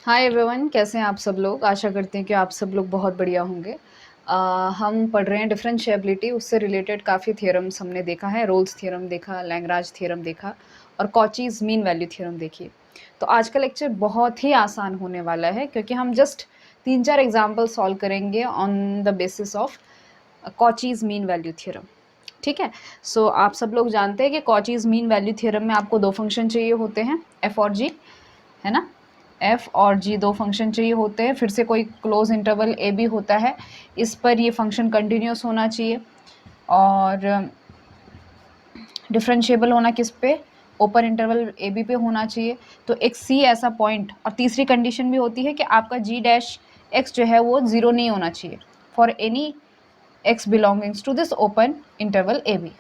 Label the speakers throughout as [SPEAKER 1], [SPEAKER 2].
[SPEAKER 1] Hi everyone, कैसे हैं आप सब लोग। आशा करते हैं कि आप सब लोग बहुत बढ़िया होंगे। हम पढ़ रहे हैं डिफरेंशिएबिलिटी, उससे रिलेटेड काफ़ी थ्योरम्स हमने देखा है। रोल्स थ्योरम देखा, लैग्रांज थ्योरम देखा और कॉचीज मीन वैल्यू थ्योरम देखी। तो आज का लेक्चर बहुत ही आसान होने वाला है क्योंकि हम जस्ट 3-4 एग्जाम्पल सॉल्व करेंगे on the basis of Cauchy's mean value theorem. ठीक है। सो आप सब लोग जानते हैं कि कॉचीज मीन वैल्यू थ्योरम में आपको दो फंक्शन चाहिए होते हैं, एफ और जी, है ना। एफ और जी दो फंक्शन चाहिए होते हैं, फिर से कोई क्लोज इंटरवल ए बी होता है, इस पर ये फंक्शन कंटिन्यूस होना चाहिए और डिफरेंशिएबल होना किस पे, ओपन इंटरवल ए बी पे होना चाहिए। तो एक सी ऐसा पॉइंट, और तीसरी कंडीशन भी होती है कि आपका जी डैश एक्स जो है वो ज़ीरो नहीं होना चाहिए for any X belongings to this open interval A B.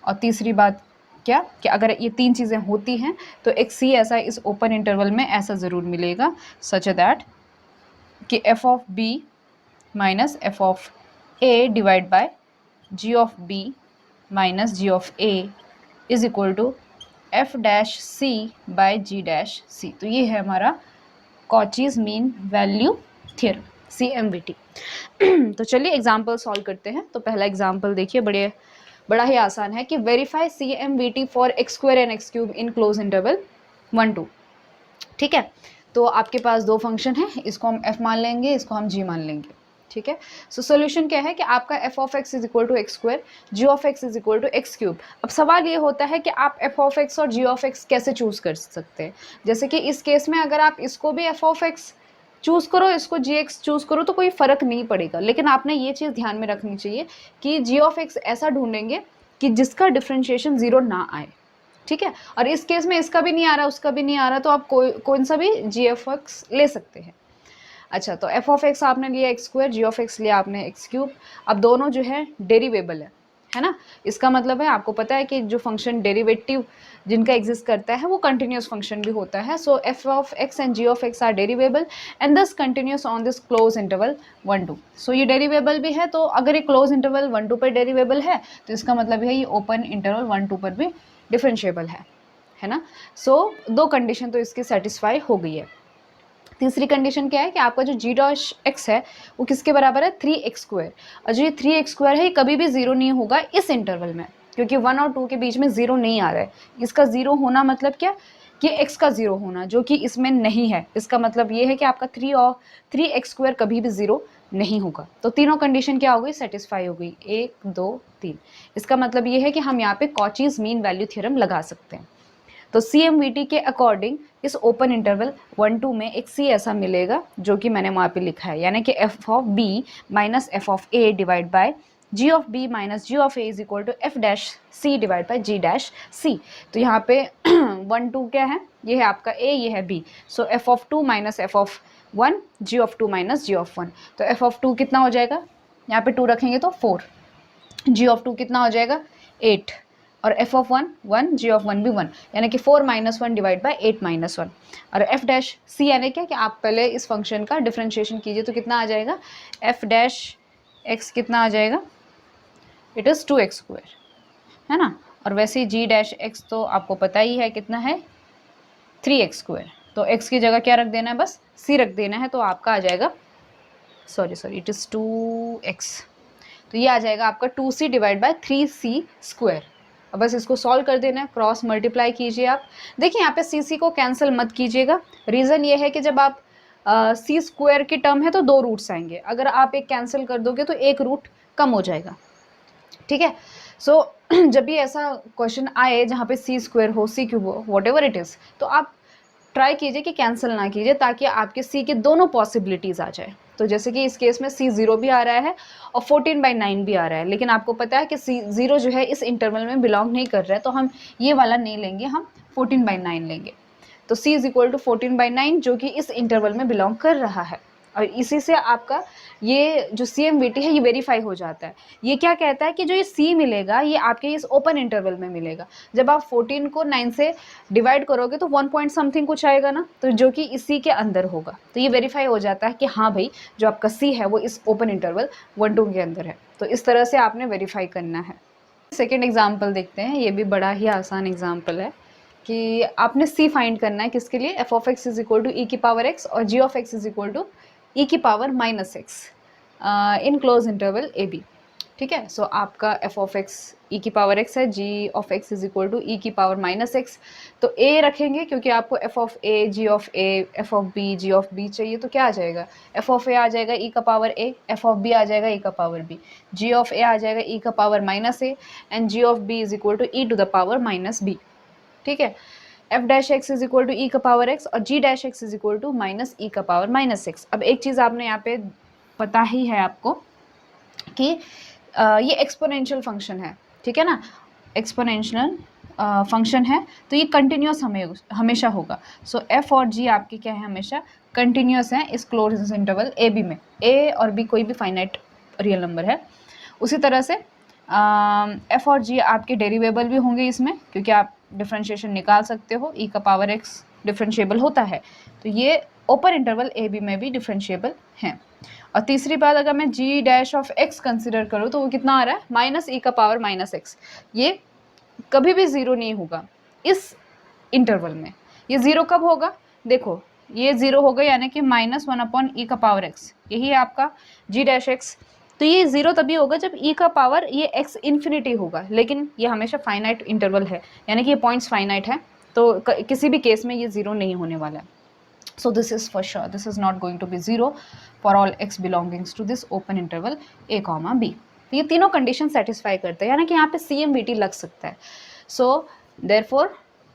[SPEAKER 1] और तीसरी बात क्या कि अगर ये तीन चीज़ें होती हैं तो एक सी ऐसा इस ओपन इंटरवल में ऐसा ज़रूर मिलेगा सच दैट कि f of b minus F of a divide by g of b minus ji of a is equal to f dash c by g dash c. तो ये है हमारा Cauchy's mean value theorem, CMVT। तो चलिए example solve करते हैं। तो पहला एग्जाम्पल देखिए, बड़ा ही आसान है कि verify CMVT for x square and x cube in close interval 1-2। ठीक है। तो आपके पास दो फंक्शन है, इसको हम f मान लेंगे, इसको हम g मान लेंगे। ठीक है। सो सोल्यूशन क्या है कि आपका f of x is equal to X square, g of x is equal to X cube. अब सवाल ये होता है कि आप f ऑफ x और g ऑफ x कैसे चूज कर सकते हैं। जैसे कि इस केस में अगर आप इसको भी f ऑफ x चूज करो, इसको gx चूज करो, तो कोई फर्क नहीं पड़ेगा। लेकिन आपने ये चीज़ ध्यान में रखनी चाहिए कि g ऑफ x ऐसा ढूंढेंगे कि जिसका डिफ्रेंशिएशन जीरो ना आए। ठीक है। और इस केस में इसका भी नहीं आ रहा, उसका भी नहीं आ रहा, तो आप कौन सा भी जी एफ एक्स ले सकते हैं। अच्छा, तो एफ ऑफ एक्स आपने लिया X square, G of X लिया आपने एक्स क्यूब। अब दोनों जो है डेरिवेबल है ना। इसका मतलब है आपको पता है कि जो फंक्शन डेरिवेटिव जिनका एग्जिस्ट करता है वो कंटिन्यूस फंक्शन भी होता है। So F of x and g of x are derivable and दस continuous on this close interval 1-2। So ये डेरिवेबल भी है, तो अगर ये क्लोज इंटरवल 1-2 पर डेरिवेबल है तो इसका मतलब है ये ओपन इंटरवल 1-2 पर भी डिफरेंशिएबल है ना। सो दो कंडीशन तो इसकी सेटिस्फाई हो गई है। तीसरी कंडीशन क्या है कि आपका जो जी डॉश एक्स है वो किसके बराबर है, 3x स्क्वायर। और जो ये 3x स्क्वायर है ये कभी भी जीरो नहीं होगा इस इंटरवल में, क्योंकि 1 और 2 के बीच में जीरो नहीं आ रहा है। इसका जीरो होना मतलब क्या कि x का जीरो होना, जो कि इसमें नहीं है। इसका मतलब ये है कि आपका 3x स्क्वायर कभी भी जीरो नहीं होगा। तो तीनों कंडीशन क्या हो गई, सेटिस्फाई हो गई, 1 2 3। इसका मतलब ये है कि हम यहाँ पे कॉचीज मीन वैल्यू थ्योरम लगा सकते हैं। तो CMVT के अकॉर्डिंग इस ओपन इंटरवल 1-2 में एक सी ऐसा मिलेगा जो कि मैंने वहाँ पे लिखा है, यानी कि f of b minus F of a divide by g of b minus ji of a is equal to f dash c divide by g dash c. तो यहाँ पे 1-2 क्या है, ये है आपका ए, ये है B. So F of 2 minus F of 1, G of 2 minus ji of 1। तो एफ ऑफ 2 कितना हो जाएगा, यहाँ पे 2 रखेंगे तो 4, जी ऑफ 2 कितना हो जाएगा 8, और एफ ऑफ 1 1, जी ऑफ 1 भी 1, यानी कि 4 माइनस 1 डिवाइड बाई 8 माइनस 1। और एफ डैश सी यानी क्या कि आप पहले इस फंक्शन का डिफ्रेंशिएशन कीजिए तो कितना आ जाएगा, एफ डैश एक्स कितना आ जाएगा, इट इज़ 2x स्क्वायर, है ना। और वैसे ही जी डैश एक्स तो आपको पता ही है कितना है, 3x स्क्वायर। तो x की जगह क्या रख देना है, बस c रख देना है। तो आपका आ जाएगा, सॉरी इट इज़ 2x। तो ये आ जाएगा आपका 2c divide by 3c square. अब बस इसको सॉल्व कर देना है, क्रॉस मल्टीप्लाई कीजिए आप। देखिए यहाँ पे सी को कैंसिल मत कीजिएगा। रीज़न ये है कि जब आप सी स्क्वायर की टर्म है तो दो रूट्स आएंगे, अगर आप एक कैंसिल कर दोगे तो एक रूट कम हो जाएगा। ठीक है। सो जब भी ऐसा क्वेश्चन आए जहाँ पे सी स्क्वायर हो, सी क्यूब हो, वॉट एवर इट इज़, तो आप ट्राई कीजिए कि कैंसिल ना कीजिए, ताकि आपके सी के दोनों पॉसिबिलिटीज़ आ जाए। तो जैसे कि इस केस में सी 0 भी आ रहा है और 14/9 भी आ रहा है, लेकिन आपको पता है कि सी 0 जो है इस इंटरवल में बिलोंग नहीं कर रहा है, तो हम ये वाला नहीं लेंगे, हम 14/9 लेंगे। तो c इज इक्वल टू 14/9 जो कि इस इंटरवल में बिलोंग कर रहा है। और इसी से आपका ये जो CMVT है ये वेरीफाई हो जाता है। ये क्या कहता है कि जो ये c मिलेगा ये आपके इस ओपन इंटरवल में मिलेगा। जब आप 14 को 9 से डिवाइड करोगे तो 1 पॉइंट समथिंग कुछ आएगा ना, तो जो कि इसी के अंदर होगा। तो ये वेरीफाई हो जाता है कि हाँ भाई जो आपका c है वो इस ओपन इंटरवल 1-2 के अंदर है। तो इस तरह से आपने वेरीफाई करना है। सेकेंड एग्जाम्पल देखते हैं, ये भी बड़ा ही आसान एग्जाम्पल है। कि आपने सी फाइंड करना है किसके लिए, f of x is equal to e की पावर एक्स और g of x is equal to e की power minus x in close interval A B. ठीक है, सो आपका एफ ऑफ एक्स ई की पावर एक्स है, g of x is equal to e की power minus x. तो a रखेंगे क्योंकि आपको f of a, g of a, f of b, g of b चाहिए, तो क्या आ जाएगा, एफ ऑफ ए आ जाएगा ई का power a, f of b आ जाएगा ई का power b, g of a आ जाएगा ई का power minus a and g of b is equal to e to the power minus b. ठीक है, f dash x is equal to e का power x और g dash x is equal to minus e का power minus x. अब एक चीज़ आपने यहाँ पे पता ही है आपको कि ये एक्सपोनेंशियल फंक्शन है, ठीक है ना, एक्सपोनेंशियल फंक्शन है, तो ये कंटिन्यूस हमेशा होगा। सो एफ और जी आपके क्या है, हमेशा कंटिन्यूस हैं इस क्लोज इंटरवल ए बी में। ए और बी कोई भी फाइनाइट रियल नंबर है। उसी तरह से एफ और जी आपके डेरिवेबल भी होंगे इसमें, क्योंकि आप डिफ्रेंशिएशन निकाल सकते हो, ई का पावर एक्स डिफ्रेंशिएबल होता है, तो ये ओपन इंटरवल ए बी में भी डिफ्रेंशिएबल हैं। और तीसरी बात, अगर मैं जी डैश ऑफ एक्स कंसिडर करूँ तो वो कितना आ रहा है, माइनस ई का पावर माइनस एक्स। ये कभी भी ज़ीरो नहीं होगा इस इंटरवल में। ये ज़ीरो कब होगा, देखो ये ज़ीरो होगा यानी कि माइनस वन अपॉन ई का पावर एक्स, यही है आपका जी डैश एक्स। तो ये ज़ीरो तभी होगा जब ई का पावर ये एक्स इन्फिनिटी होगा, लेकिन ये हमेशा फाइनाइट इंटरवल है, यानी कि ये पॉइंट्स फाइनाइट है, तो किसी भी केस में ये ज़ीरो नहीं होने वाला है। So this is for sure, this is not going to be zero for all x belongings to this open interval a comma b। तो ये तीनों कंडीशन सेटिस्फाई करते हैं, यानी कि यहाँ पे CMVT लग सकता है। सो therefore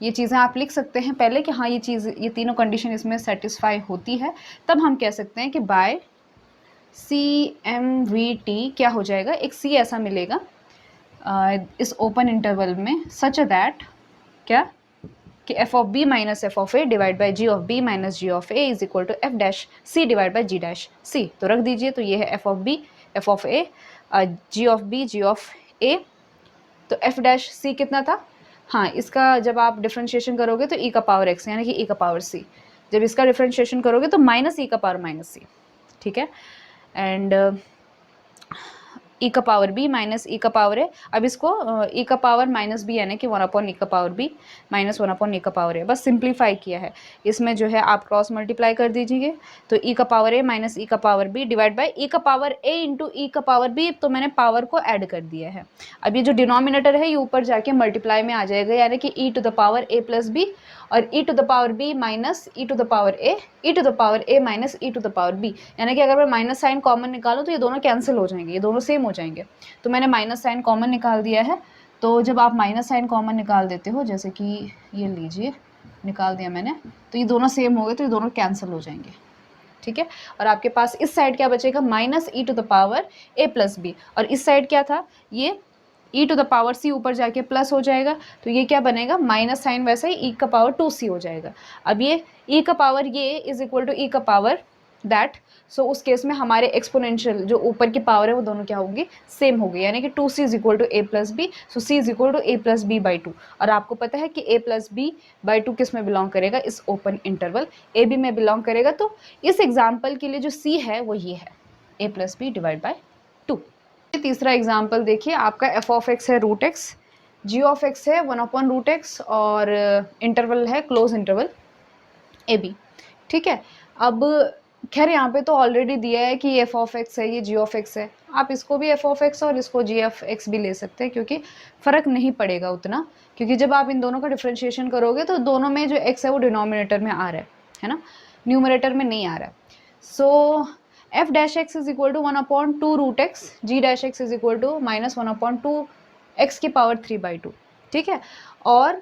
[SPEAKER 1] ये चीज़ें आप लिख सकते हैं पहले कि हाँ ये तीनों कंडीशन इसमें सेटिस्फाई होती है, तब हम कह सकते हैं कि बाय CMVT क्या हो जाएगा, एक C ऐसा मिलेगा इस ओपन इंटरवल में सच दैट क्या कि f of b minus F of a divide by g of b minus ji of a is equal to f dash c divide by g dash c. तो रख दीजिए, तो ये है f of b, f of a, g of b, g of a. तो f dash सी कितना था, हाँ इसका जब आप डिफ्रेंशिएशन करोगे तो ई का पावर एक्स यानी कि ई का पावर सी, जब इसका डिफ्रेंशिएशन करोगे तो माइनस ई का पावर माइनस सी। ठीक है, एंड ई का पावर बी माइनस ई का पावर है, अब इसको ई का पावर माइनस बी यानी कि वन अपॉन ई का power b minus one upon e का पावर है, बस सिंप्लीफाई किया है। इसमें जो है आप क्रॉस मल्टीप्लाई कर दीजिए, तो ई का पावर ए माइनस ई का power B divide by E का पावर ए इंटू ई का पावर बी, तो मैंने पावर को ऐड कर दिया है। अब ये जो डिनोमिनेटर है ये ऊपर जाके मल्टीप्लाई में आ जाएगा, यानी कि e to the power A plus B और e to the power b minus E to the power a, e to the power a minus E to the power b, यानी कि अगर मैं माइनस साइन कॉमन निकालूँ तो ये दोनों cancel हो जाएंगे, ये दोनों सेम हो जाएंगे। तो मैंने माइनस साइन कॉमन निकाल दिया है। तो जब आप माइनस साइन कॉमन निकाल देते हो, जैसे कि ये लीजिए निकाल दिया मैंने, तो ये दोनों सेम हो गए, तो ये दोनों कैंसिल हो जाएंगे। ठीक है, और आपके पास इस साइड क्या बचेगा, minus E to the power A plus B, और इस साइड क्या था, ये E to the power C ऊपर जाके प्लस हो जाएगा, तो ये क्या बनेगा, माइनस साइन वैसे ही ई का पावर 2c हो जाएगा। अब ये ई का पावर ये इज इक्वल टू ई का पावर दैट, सो उस केस में हमारे एक्सपोनेंशियल जो ऊपर की पावर है वो दोनों क्या होंगी, सेम होगी, यानी कि 2c is equal to A plus B, so c is equal to A plus B by 2। और आपको पता है कि a प्लस बी बाई 2 किस में बिलोंग करेगा, इस ओपन इंटरवल ए बी में बिलोंग करेगा। तो इस एग्जाम्पल के लिए जो c है वो ये है, a plus B divide by 2। तीसरा एग्जाम्पल देखिए, आपका एफ ऑफ एक्स है root x, G of X है वन अपॉन रूट एक्स और इंटरवल है क्लोज इंटरवल ए बी। ठीक है, अब खैर यहाँ पे तो ऑलरेडी दिया है कि एफ ऑफ एक्स है, ये जी ऑफ एक्स है, आप इसको भी एफ ऑफ एक्स और इसको जी ऑफ एक्स भी ले सकते हैं, क्योंकि फ़र्क नहीं पड़ेगा उतना, क्योंकि जब आप इन दोनों का डिफ्रेंशिएशन करोगे तो दोनों में जो एक्स है वो डिनोमिनेटर में आ रहा है ना, न्यूमरेटर में नहीं आ रहा है। So f dash x is equal to one upon two root x, g dash x is equal to minus one upon two x की पावर 3/2। ठीक है, और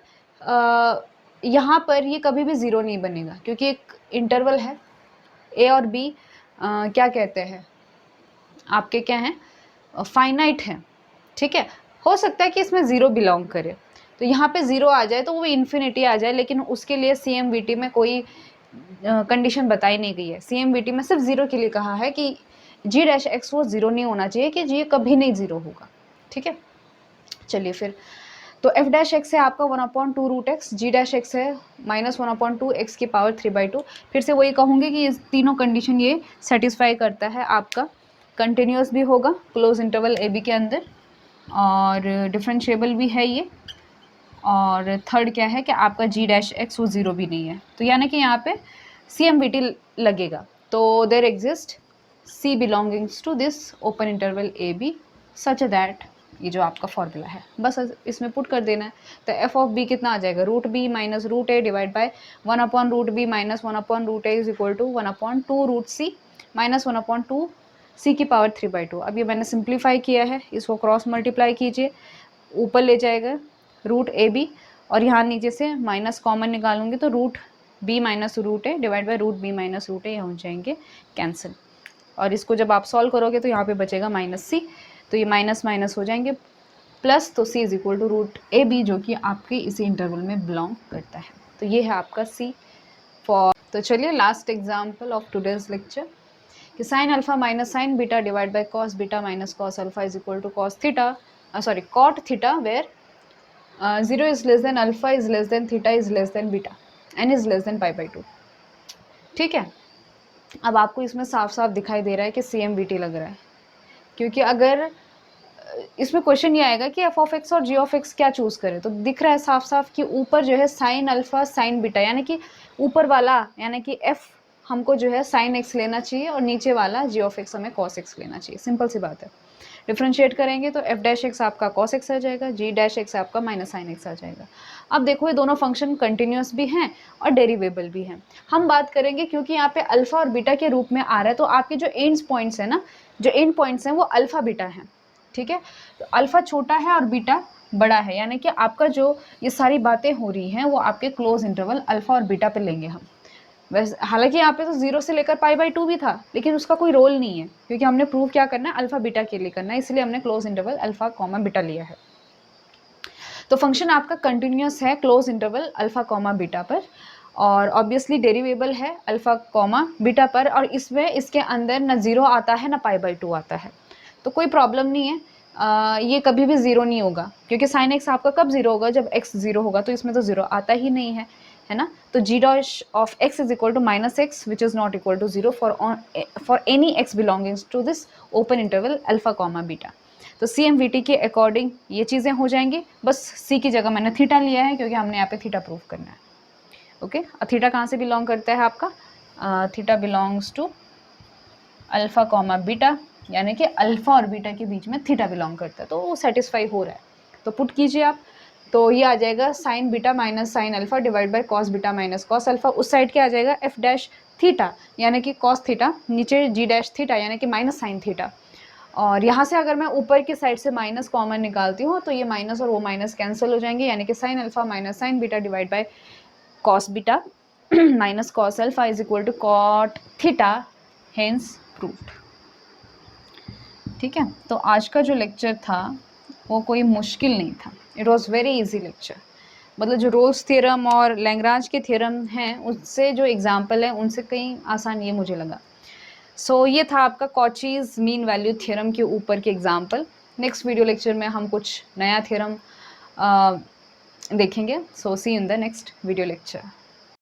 [SPEAKER 1] यहाँ पर ये कभी भी ज़ीरो नहीं बनेगा, क्योंकि एक इंटरवल है ए और बी क्या कहते हैं आपके, क्या हैं, फाइनाइट हैं। ठीक है, हो सकता है कि इसमें ज़ीरो बिलोंग करे, तो यहाँ पे ज़ीरो आ जाए तो वो इन्फिनिटी आ जाए, लेकिन उसके लिए CMVT में कोई कंडीशन बताई नहीं गई है। CMVT में सिर्फ ज़ीरो के लिए कहा है कि जी डैश एक्स वो ज़ीरो नहीं होना चाहिए, कि जी कभी नहीं ज़ीरो होगा। ठीक है, चलिए फिर, तो एफ डैश एक्स है आपका one upon two root x, g dash x है minus one upon two x की पावर 3/2। फिर से वही कहूँगी कि ये तीनों कंडीशन ये सेटिस्फाई करता है, आपका कंटिन्यूस भी होगा क्लोज इंटरवल ए बी के अंदर और डिफरेंशिएबल भी है ये, और थर्ड क्या है कि आपका जी डैश एक्स वो ज़ीरो भी नहीं है, तो यानी कि यहाँ पे सी एम वी टी लगेगा। तो there exist C belongings to this open interval A B such that, ये जो आपका फॉर्मूला है बस इसमें पुट कर देना है। तो एफ ऑफ बी कितना आ जाएगा, root B minus root A divide by 1/√b minus 1/√a is equal to 1/2√c minus 1/2 c की पावर 3/2। अब ये मैंने सिंप्लीफाई किया है, इसको क्रॉस मल्टीप्लाई कीजिए, ऊपर ले जाएगा रूट ए बी और यहाँ नीचे से माइनस कॉमन निकालूंगी तो root B minus root A divide by root B minus root a हो जाएंगे कैंसिल। और इसको जब आप सॉल्व करोगे तो यहाँ पे बचेगा माइनस सी, तो ये माइनस माइनस हो जाएंगे प्लस, तो c is equal to root a b जो कि आपके इसी इंटरवल में बिलोंग करता है। तो ये है आपका सी फॉर। तो चलिए last example of today's lecture कि sine alpha minus sine beta divide by cos beta minus cos alpha is equal to cos theta cot theta where 0 is less than alpha is less than theta is less than beta n is less than pi/2। ठीक है, अब आपको इसमें साफ साफ दिखाई दे रहा है कि CMVT लग रहा है, क्योंकि अगर इसमें क्वेश्चन ये आएगा कि f ऑफ x और g ऑफ x क्या चूज़ करें, तो दिख रहा है साफ साफ कि ऊपर जो है साइन अल्फा साइन बीटा, यानी कि ऊपर वाला यानी कि f हमको जो है साइन x लेना चाहिए और नीचे वाला g ऑफ x हमें cos x लेना चाहिए। सिंपल सी बात है। डिफ्रेंशिएट करेंगे तो f डैश एक्स आपका cos x आ जाएगा, g डैश एक्स आपका माइनस साइन x आ जाएगा। अब देखो ये दोनों फंक्शन कंटिन्यूस भी हैं और डेरिवेबल भी हैं। हम बात करेंगे क्योंकि यहाँ पे अल्फा और बीटा के रूप में आ रहा है, तो आपके जो एंड पॉइंट्स हैं ना, जो एंड पॉइंट्स हैं वो अल्फा बीटा हैं। ठीक है, तो अल्फा छोटा है और बीटा बड़ा है, यानी कि आपका जो ये सारी बातें हो रही हैं वो आपके क्लोज इंटरवल अल्फा और बीटा पे लेंगे हम। वैसे हालांकि यहाँ पे तो 0 से लेकर π/2 भी था, लेकिन उसका कोई रोल नहीं है क्योंकि हमने प्रूव क्या करना है, अल्फा बीटा के लिए करना है, इसलिए हमने close interval alpha comma beta लिया है। तो फंक्शन आपका कंटिन्यूस है close interval alpha comma beta पर, और ऑब्वियसली डेरिवेबल है अल्फा कॉमा बीटा पर, और इसमें इसके अंदर ना 0 आता है ना π/2 आता है, तो कोई प्रॉब्लम नहीं है। ये कभी भी 0 नहीं होगा, क्योंकि साइन एक्स आपका कब 0 होगा, जब x 0 होगा, तो इसमें तो 0 आता ही नहीं है ना। तो g dash of x is equal to minus X which is not equal to 0 for any x belongings to this open interval alpha comma beta. तो CMVT के अकॉर्डिंग ये चीज़ें हो जाएंगी। बस c की जगह मैंने थीटा लिया है क्योंकि हमने यहाँ पे थीटा प्रूव करना है। ओके, थीटा कहाँ से बिलोंग करता है आपका, theta belongs to alpha comma beta, यानी कि अल्फा और बीटा के बीच में थीटा बिलोंग करता है, तो वो सेटिस्फाई हो रहा है। तो पुट कीजिए आप, तो ये आ जाएगा sign beta minus sine alpha divide by cos beta minus cos alpha. उस साइड क्या आ जाएगा, एफ डैश थीटा यानी कि कॉस थीटा, नीचे जी डैश थीटा यानी कि माइनस साइन थीटा। और यहाँ से अगर मैं ऊपर की साइड से माइनस कॉमन निकालती हूँ तो ये माइनस और वो माइनस कैंसिल हो जाएंगे, यानी कि sine alpha minus sine beta divide by cos beta minus cos alpha is equal to cot theta, hence proved. ठीक है, तो आज का जो लेक्चर था वो कोई मुश्किल नहीं था, it was very easy lecture. मतलब जो रोल्स थ्योरम और लैग्रांज के थ्योरम हैं उससे जो एग्जाम्पल है उनसे कहीं आसान ये मुझे लगा। सो ये था आपका कॉचीज़ मीन वैल्यू थ्योरम के ऊपर के एग्जाम्पल। नेक्स्ट वीडियो लेक्चर में हम कुछ नया थ्योरम देखेंगे। So see in the next video lecture.